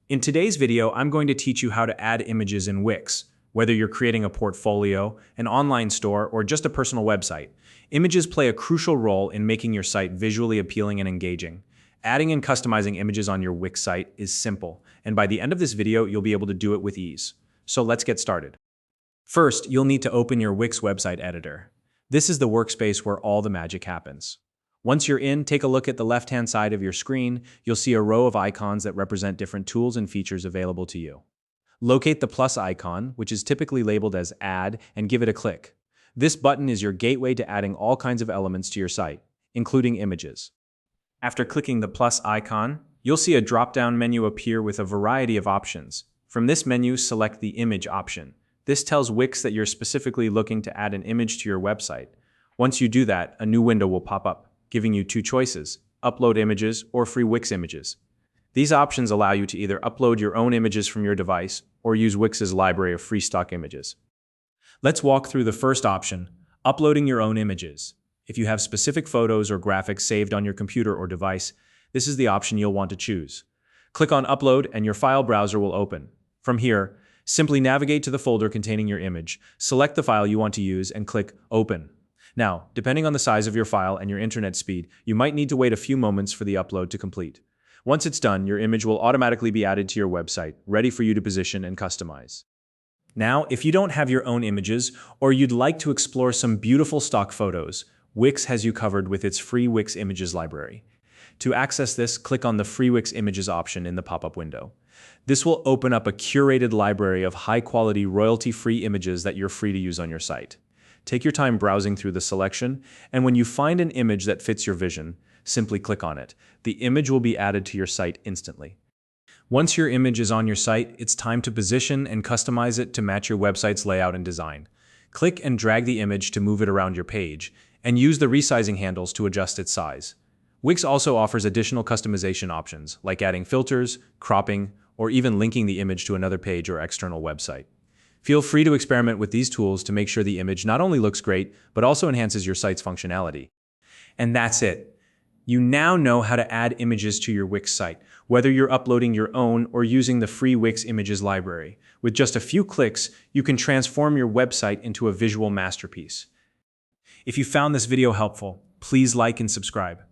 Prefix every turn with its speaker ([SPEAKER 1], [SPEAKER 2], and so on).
[SPEAKER 1] In today's video, I'm going to teach you how to add images in Wix. Whether you're creating a portfolio, an online store, or just a personal website, images play a crucial role in making your site visually appealing and engaging. Adding and customizing images on your Wix site is simple, and by the end of this video, you'll be able to do it with ease. So let's get started. First, you'll need to open your Wix website editor. This is the workspace where all the magic happens. Once you're in, take a look at the left-hand side of your screen. You'll see a row of icons that represent different tools and features available to you. Locate the plus icon, which is typically labeled as Add, and give it a click. This button is your gateway to adding all kinds of elements to your site, including images. After clicking the plus icon, you'll see a drop-down menu appear with a variety of options. From this menu, select the Image option. This tells Wix that you're specifically looking to add an image to your website. Once you do that, a new window will pop up, giving you two choices: upload images or free Wix images. These options allow you to either upload your own images from your device or use Wix's library of free stock images. Let's walk through the first option, uploading your own images. If you have specific photos or graphics saved on your computer or device, this is the option you'll want to choose. Click on Upload and your file browser will open. From here, simply navigate to the folder containing your image, select the file you want to use, and click Open. Now, depending on the size of your file and your internet speed, you might need to wait a few moments for the upload to complete. Once it's done, your image will automatically be added to your website, ready for you to position and customize. Now, if you don't have your own images, or you'd like to explore some beautiful stock photos, Wix has you covered with its free Wix Images library. To access this, click on the Free Wix Images option in the pop-up window. This will open up a curated library of high-quality, royalty-free images that you're free to use on your site. Take your time browsing through the selection, and when you find an image that fits your vision, simply click on it. The image will be added to your site instantly. Once your image is on your site, it's time to position and customize it to match your website's layout and design. Click and drag the image to move it around your page, and use the resizing handles to adjust its size. Wix also offers additional customization options, like adding filters, cropping, or even linking the image to another page or external website. Feel free to experiment with these tools to make sure the image not only looks great, but also enhances your site's functionality. And that's it. You now know how to add images to your Wix site, whether you're uploading your own or using the free Wix Images library. With just a few clicks, you can transform your website into a visual masterpiece. If you found this video helpful, please like and subscribe.